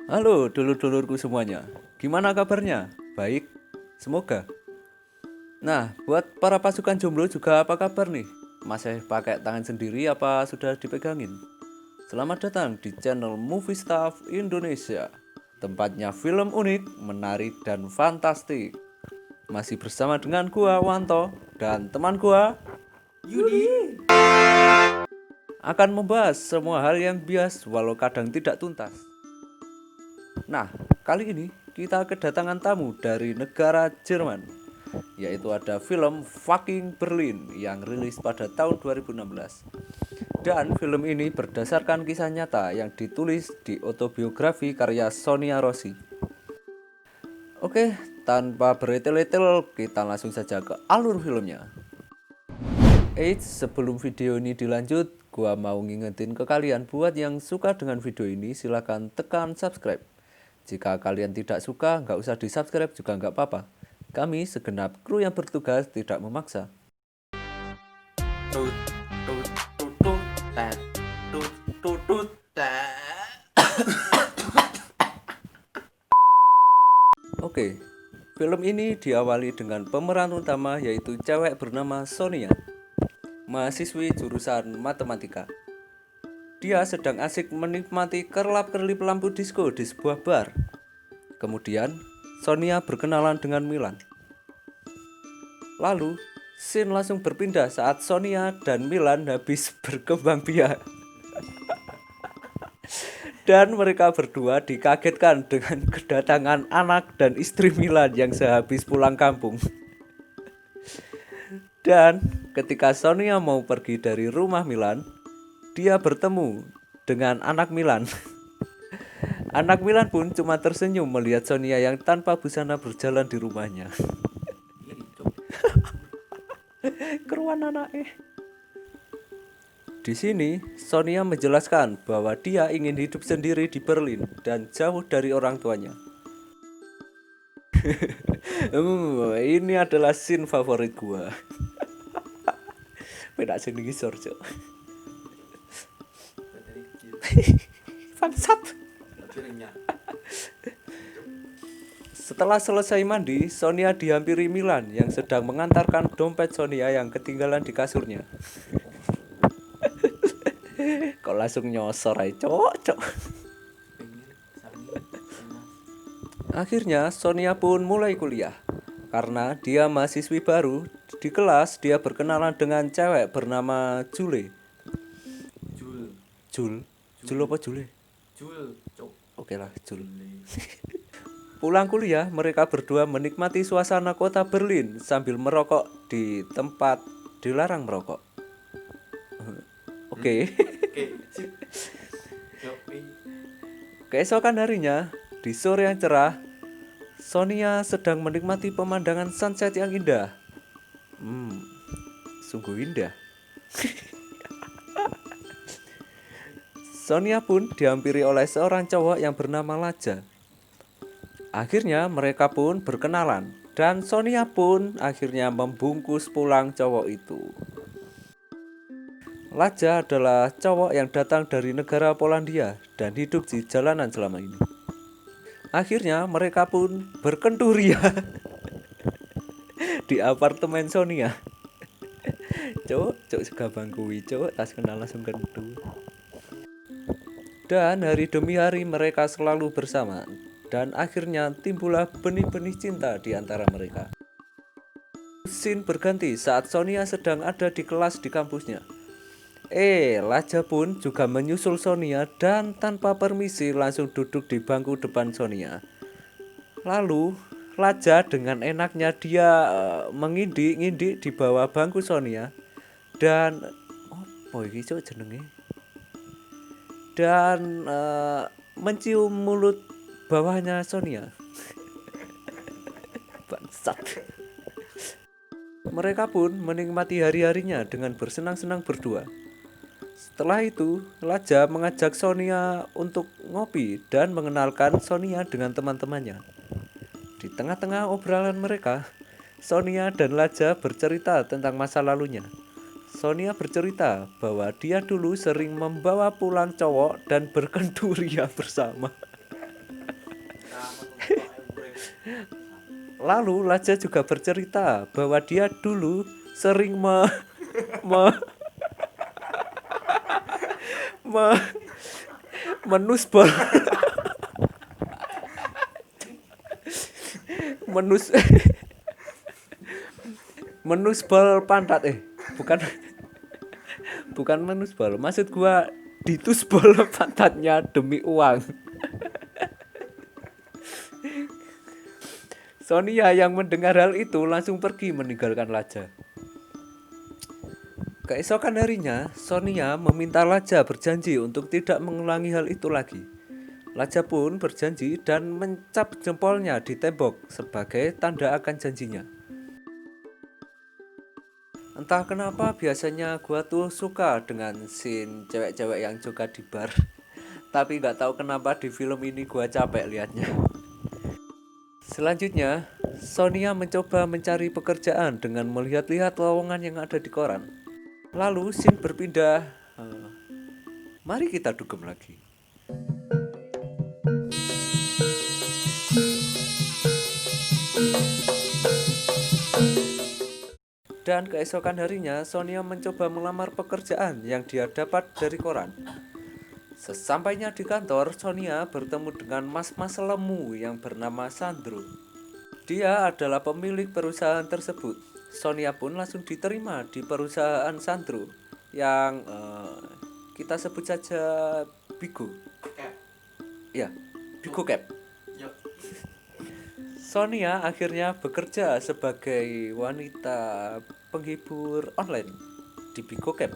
Halo dulur-dulurku semuanya, gimana kabarnya? Baik, semoga. Nah, buat para pasukan jomblo juga apa kabar nih? Masih pakai tangan sendiri apa sudah dipegangin? Selamat datang di channel Movie Stuff Indonesia. Tempatnya film unik, menarik, dan fantastik. Masih bersama dengan gua Wanto dan teman gua Yudi. akan membahas semua hal yang bias walau kadang tidak tuntas. Nah, kali ini kita kedatangan tamu dari negara Jerman, yaitu ada film Fucking Berlin yang rilis pada tahun 2016. Dan film ini berdasarkan kisah nyata yang ditulis di autobiografi karya Sonia Rossi. Oke, tanpa beretel-etel, kita langsung saja ke alur filmnya. Sebelum video ini dilanjut, gua mau ngingetin ke kalian buat yang suka dengan video ini silahkan tekan subscribe. Jika kalian tidak suka, nggak usah di-subscribe juga nggak apa-apa. Kami segenap kru yang bertugas tidak memaksa. Tut tut tut tut tat tut tut tut tat. Oke, film ini diawali dengan pemeran utama yaitu cewek bernama Sonia, mahasiswi jurusan matematika. Dia sedang asik menikmati kerlap-kerlip lampu disco di sebuah bar. Kemudian, Sonia berkenalan dengan Milan. Lalu, scene langsung berpindah saat Sonia dan Milan habis berkembang biak. Dan mereka berdua dikagetkan dengan kedatangan anak dan istri Milan yang sehabis pulang kampung. Dan ketika Sonia mau pergi dari rumah Milan, dia bertemu dengan anak Milan. Anak Milan pun cuma tersenyum melihat Sonia yang tanpa busana berjalan di rumahnya. Keruan anaknya. Di sini, Sonia menjelaskan bahwa dia ingin hidup sendiri di Berlin dan jauh dari orang tuanya. Ini adalah scene favorit gua. Pedak sing ngisor, Cok. Bangsat. Setelah selesai mandi, Sonia dihampiri Milan yang sedang mengantarkan dompet Sonia yang ketinggalan di kasurnya. Kok langsung nyosor aja, Cok. Akhirnya Sonia pun mulai kuliah. Karena dia mahasiswi baru, di kelas dia berkenalan dengan cewek bernama Jule. Jul apa Jule? Oke lah, Jul. Pulang kuliah, mereka berdua menikmati suasana kota Berlin sambil merokok di tempat dilarang merokok. Oke. Keesokan harinya, di sore yang cerah, Sonia sedang menikmati pemandangan sunset yang indah. Sungguh indah. Sonia pun dihampiri oleh seorang cowok yang bernama Laja. Akhirnya mereka pun berkenalan dan Sonia pun akhirnya membungkus pulang cowok itu. Laja adalah cowok yang datang dari negara Polandia dan hidup di jalanan selama ini. Akhirnya mereka pun berkenturia di apartemen Sonia. Cowok segabang kuwi, cowok tas kenal langsung kentu. Dan hari demi hari mereka selalu bersama. Dan akhirnya timbullah benih-benih cinta di antara mereka. Scene berganti saat Sonia sedang ada di kelas di kampusnya. Laja pun juga menyusul Sonia dan tanpa permisi langsung duduk di bangku depan Sonia. Lalu Laja dengan enaknya dia mengindik-indik di bawah bangku Sonia dan iki cok jenenge? Dan mencium mulut bawahnya Sonia. Bangsat. Mereka pun menikmati hari-harinya dengan bersenang-senang berdua. Setelah itu, Laja mengajak Sonia untuk ngopi dan mengenalkan Sonia dengan teman-temannya. Di tengah-tengah obrolan mereka, Sonia dan Laja bercerita tentang masa lalunya. Sonia bercerita bahwa dia dulu sering membawa pulang cowok dan berkenturia bersama. Lalu Laja juga bercerita bahwa dia dulu sering me- me- menusbol menus menusbol pantat bukan bukan menusbol, maksud gua ditusbol pantatnya demi uang. Sonia yang mendengar hal itu langsung pergi meninggalkan Laja. Keesokan harinya, Sonia meminta Laja berjanji untuk tidak mengulangi hal itu lagi. Laja pun berjanji dan mencap jempolnya di tembok sebagai tanda akan janjinya. Entah kenapa biasanya gua tuh suka dengan scene cewek-cewek yang joget di bar. Tapi gak tahu kenapa di film ini gua capek liatnya. Selanjutnya, Sonia mencoba mencari pekerjaan dengan melihat-lihat lowongan yang ada di koran. Lalu scene berpindah. Mari kita dugem lagi. Dan keesokan harinya, Sonia mencoba melamar pekerjaan yang dia dapat dari koran. Sesampainya di kantor, Sonia bertemu dengan mas-mas lemu yang bernama Sandro. Dia adalah pemilik perusahaan tersebut. Sonia pun langsung diterima di perusahaan Sandro yang kita sebut saja Bigo. Cap. Ya, Bigo Cap. Yuk. Sonia akhirnya bekerja sebagai wanita penghibur online di Bigo Cap.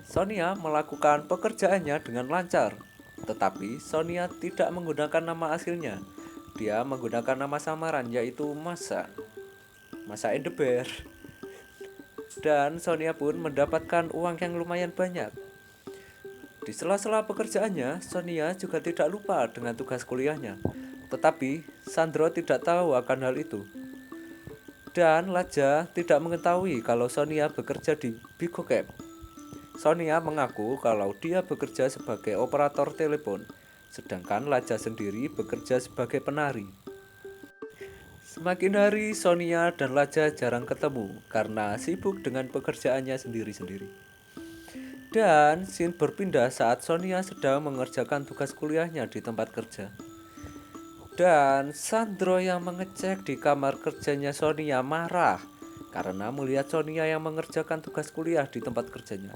Sonia melakukan pekerjaannya dengan lancar, tetapi Sonia tidak menggunakan nama aslinya. Dia menggunakan nama samaran yaitu Masa and the Bear. Dan Sonia pun mendapatkan uang yang lumayan banyak. Di sela-sela pekerjaannya, Sonia juga tidak lupa dengan tugas kuliahnya. Tetapi Sandro tidak tahu akan hal itu. Dan Laja tidak mengetahui kalau Sonia bekerja di Bigo Cap. Sonia mengaku kalau dia bekerja sebagai operator telepon, sedangkan Laja sendiri bekerja sebagai penari. Semakin hari Sonia dan Laja jarang ketemu karena sibuk dengan pekerjaannya sendiri-sendiri. Dan scene berpindah saat Sonia sedang mengerjakan tugas kuliahnya di tempat kerja. Dan Sandro yang mengecek di kamar kerjanya Sonia marah karena melihat Sonia yang mengerjakan tugas kuliah di tempat kerjanya.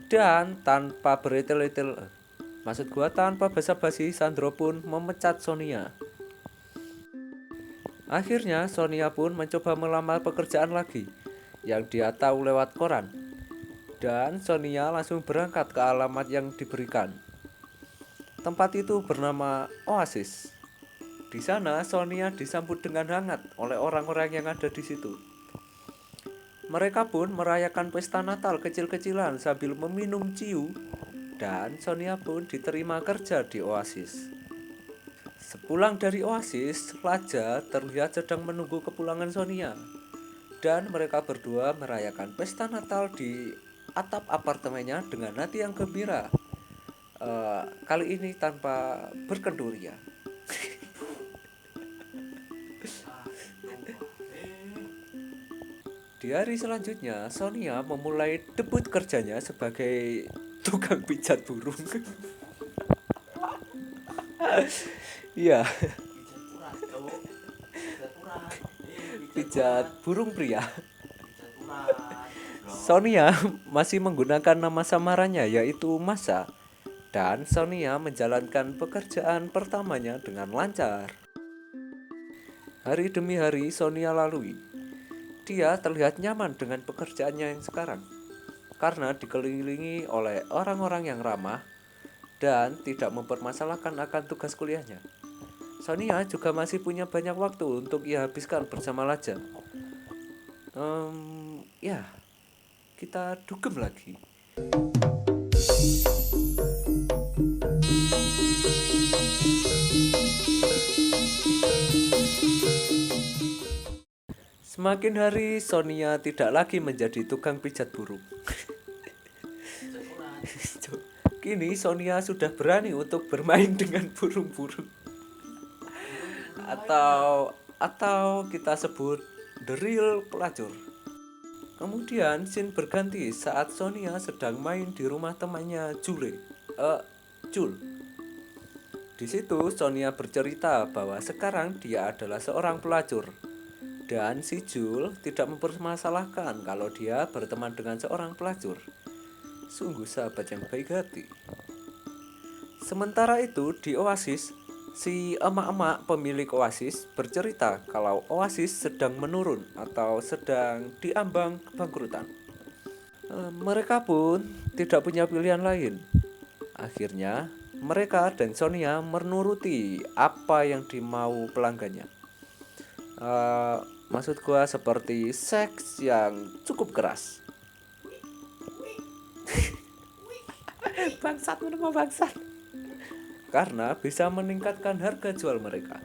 Dan tanpa tanpa basa-basi, Sandro pun memecat Sonia. Akhirnya Sonia pun mencoba melamar pekerjaan lagi yang dia tahu lewat koran. Dan Sonia langsung berangkat ke alamat yang diberikan. Tempat itu bernama Oasis. Di sana Sonia disambut dengan hangat oleh orang-orang yang ada di situ. Mereka pun merayakan pesta Natal kecil-kecilan sambil meminum ciu, dan Sonia pun diterima kerja di Oasis. Sepulang dari Oasis, Laja terlihat sedang menunggu kepulangan Sonia, dan mereka berdua merayakan pesta Natal di atap apartemennya dengan hati yang gembira. Kali ini tanpa berkenduria. Di hari selanjutnya, Sonia memulai debut kerjanya sebagai tukang pijat burung. Iya, pijat burung pria. Sonia masih menggunakan nama samarannya yaitu Masa. Dan Sonia menjalankan pekerjaan pertamanya dengan lancar. Hari demi hari Sonia lalui. Dia terlihat nyaman dengan pekerjaannya yang sekarang karena dikelilingi oleh orang-orang yang ramah dan tidak mempermasalahkan akan tugas kuliahnya. Sonia juga masih punya banyak waktu untuk ia habiskan bersama Laja. Ya, kita dugem lagi. Semakin hari Sonia tidak lagi menjadi tukang pijat burung. Kini Sonia sudah berani untuk bermain dengan burung-burung. atau kita sebut the real pelacur. Kemudian scene berganti saat Sonia sedang main di rumah temannya Jul. Di situ Sonia bercerita bahwa sekarang dia adalah seorang pelacur. Dan si Jul tidak mempermasalahkan kalau dia berteman dengan seorang pelacur. Sungguh sahabat yang baik hati. Sementara itu di Oasis, si emak-emak pemilik Oasis bercerita kalau Oasis sedang menurun atau sedang diambang kebangkrutan. Mereka pun tidak punya pilihan lain. Akhirnya mereka dan Sonia menuruti apa yang dimau pelanggannya. Maksud gua seperti seks yang cukup keras. Bangsat menemu bangsat. Karena bisa meningkatkan harga jual mereka.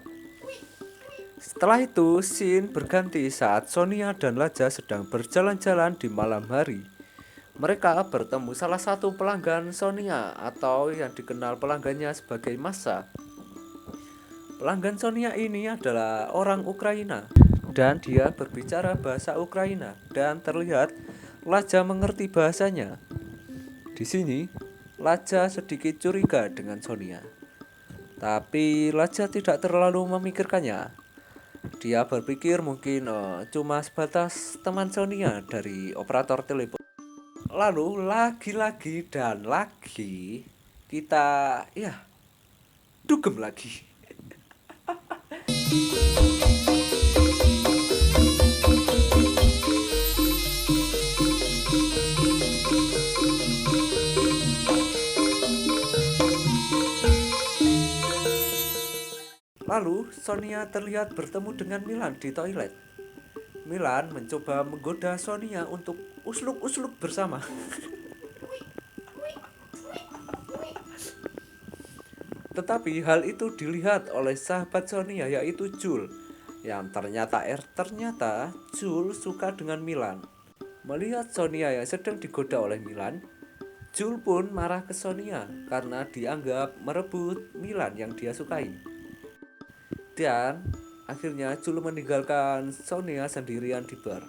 Setelah itu, scene berganti saat Sonia dan Laja sedang berjalan-jalan di malam hari. Mereka bertemu salah satu pelanggan Sonia atau yang dikenal pelanggannya sebagai Masa. Pelanggan Sonia ini adalah orang Ukraina dan dia berbicara bahasa Ukraina dan terlihat Laja mengerti bahasanya. Di sini, Laja sedikit curiga dengan Sonia. Tapi Laja tidak terlalu memikirkannya. Dia berpikir mungkin cuma sebatas teman Sonia dari operator telepon. Lalu lagi-lagi dan lagi kita dugem lagi. Lalu Sonia terlihat bertemu dengan Milan di toilet. Milan mencoba menggoda Sonia untuk usluk-usluk bersama. Tetapi hal itu dilihat oleh sahabat Sonia yaitu Jul, yang ternyata Jul suka dengan Milan. Melihat Sonia yang sedang digoda oleh Milan, Jul pun marah ke Sonia karena dianggap merebut Milan yang dia sukai. Dan akhirnya Jul meninggalkan Sonia sendirian di bar.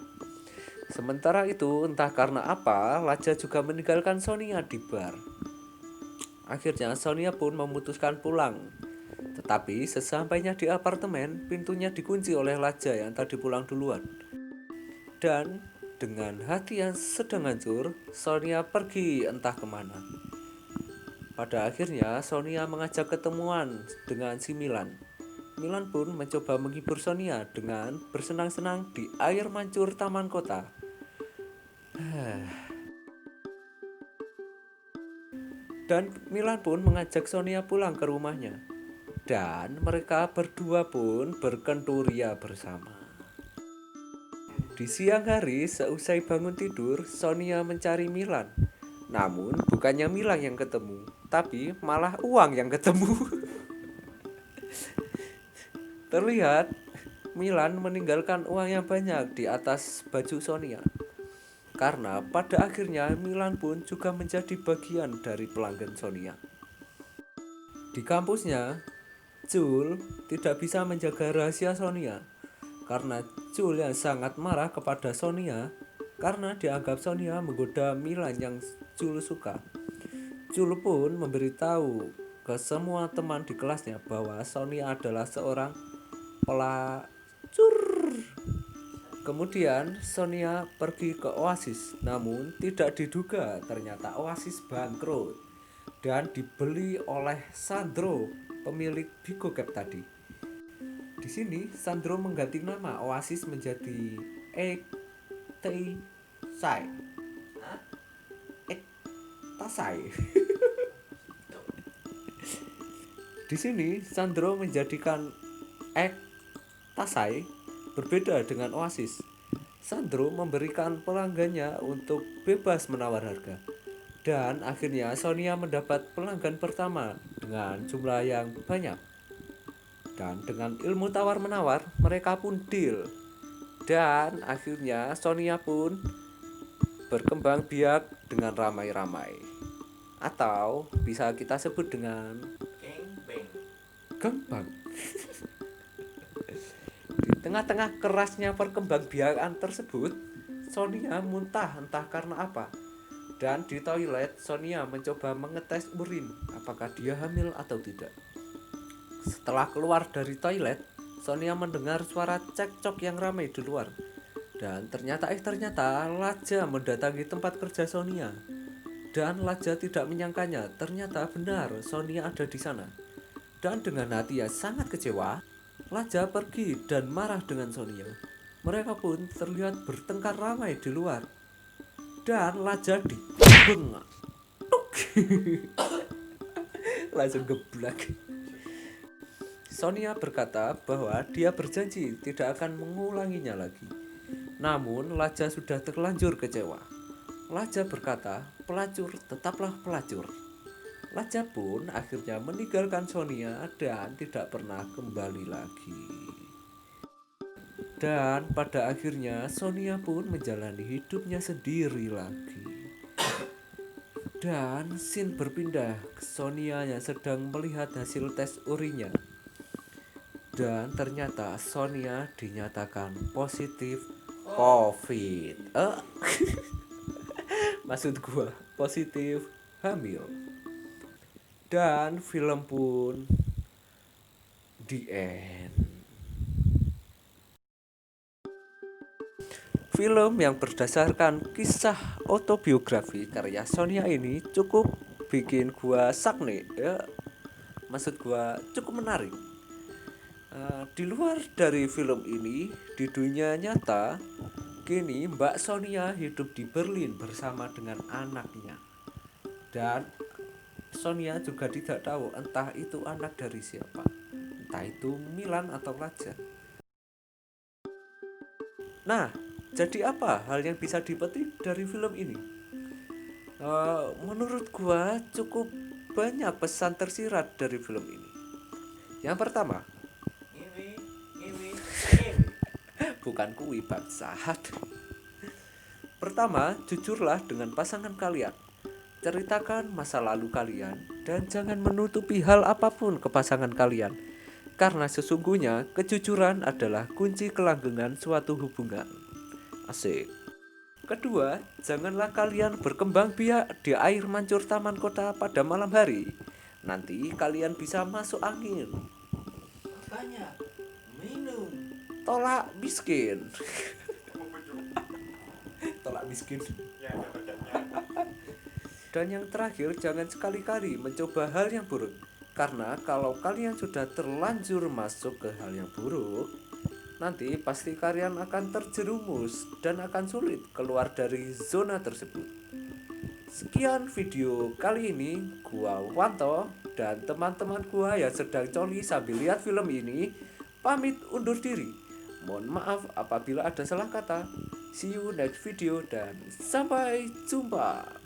Sementara itu entah karena apa Laja juga meninggalkan Sonia di bar. Akhirnya Sonia pun memutuskan pulang. Tetapi sesampainya di apartemen, pintunya dikunci oleh Laja yang tadi pulang duluan. Dan dengan hati yang sedang hancur, Sonia pergi entah kemana. Pada akhirnya Sonia mengajak ketemuan dengan si Milan. Milan pun mencoba menghibur Sonia dengan bersenang-senang di air mancur taman kota. Dan Milan pun mengajak Sonia pulang ke rumahnya. Dan mereka berdua pun berkenturia bersama. Di siang hari, seusai bangun tidur, Sonia mencari Milan. Namun bukannya Milan yang ketemu, tapi malah uang yang ketemu. Terlihat Milan meninggalkan uang yang banyak di atas baju Sonia. Karena pada akhirnya Milan pun juga menjadi bagian dari pelanggan Sonia. Di kampusnya, Jul tidak bisa menjaga rahasia Sonia. Karena Jul yang sangat marah kepada Sonia karena dianggap Sonia menggoda Milan yang Jul suka. Jul pun memberitahu ke semua teman di kelasnya bahwa Sonia adalah seorang pelacur. Kemudian Sonia pergi ke Oasis, namun tidak diduga ternyata Oasis bangkrut dan dibeli oleh Sandro, pemilik Bigo Cap tadi. Di sini Sandro mengganti nama Oasis menjadi Ektasai. Di sini Sandro menjadikan Ektasai berbeda dengan Oasis. Sandro memberikan pelanggannya untuk bebas menawar harga. Dan akhirnya Sonia mendapat pelanggan pertama dengan jumlah yang banyak. Dan dengan ilmu tawar-menawar, mereka pun deal. Dan akhirnya Sonia pun berkembang biak dengan ramai-ramai. Atau bisa kita sebut dengan Gangbang. gangbang. Tengah-tengah kerasnya perkembangbiakan tersebut, Sonia muntah entah karena apa. Dan di toilet, Sonia mencoba mengetes urin apakah dia hamil atau tidak. Setelah keluar dari toilet, Sonia mendengar suara cekcok yang ramai di luar. Dan ternyata Laja mendatangi tempat kerja Sonia. Dan Laja tidak menyangkanya, ternyata benar Sonia ada di sana. Dan dengan hati yang sangat kecewa, Laja pergi dan marah dengan Sonia. Mereka pun terlihat bertengkar ramai di luar. Dan Laja dibengak. Langsung geblak. Sonia berkata bahwa dia berjanji tidak akan mengulanginya lagi. Namun Laja sudah terlanjur kecewa. Laja berkata, pelacur tetaplah pelacur. Laja pun akhirnya meninggalkan Sonia dan tidak pernah kembali lagi. Dan pada akhirnya Sonia pun menjalani hidupnya sendiri lagi. Dan scene berpindah ke Sonia yang sedang melihat hasil tes urinnya. Dan ternyata Sonia dinyatakan positif COVID. Maksud gua positif hamil. Dan film pun the end. Film yang berdasarkan kisah autobiografi karya Sonia ini cukup bikin gua sak nih ya. Maksud gua cukup menarik. Di luar dari film ini, di dunia nyata, kini Mbak Sonia hidup di Berlin bersama dengan anaknya. Dan Sonia juga tidak tahu entah itu anak dari siapa, entah itu Milan atau Laja. Nah, jadi apa hal yang bisa dipetik dari film ini? Menurut gua cukup banyak pesan tersirat dari film ini. Yang pertama, bukan kui bangsat. Pertama, jujurlah dengan pasangan kalian. Ceritakan masa lalu kalian dan jangan menutupi hal apapun ke pasangan kalian. Karena sesungguhnya kejujuran adalah kunci kelanggengan suatu hubungan. Asik. Kedua, janganlah kalian berkembang biak di air mancur taman kota pada malam hari. Nanti kalian bisa masuk angin. Makanya minum. Tolak miskin. Tolak miskin. Dan yang terakhir, jangan sekali-kali mencoba hal yang buruk. Karena kalau kalian sudah terlanjur masuk ke hal yang buruk, nanti pasti kalian akan terjerumus dan akan sulit keluar dari zona tersebut. Sekian video kali ini, gua Wanto dan teman-teman gua yang sedang coli sambil lihat film ini pamit undur diri. Mohon maaf apabila ada salah kata. See you next video dan sampai jumpa.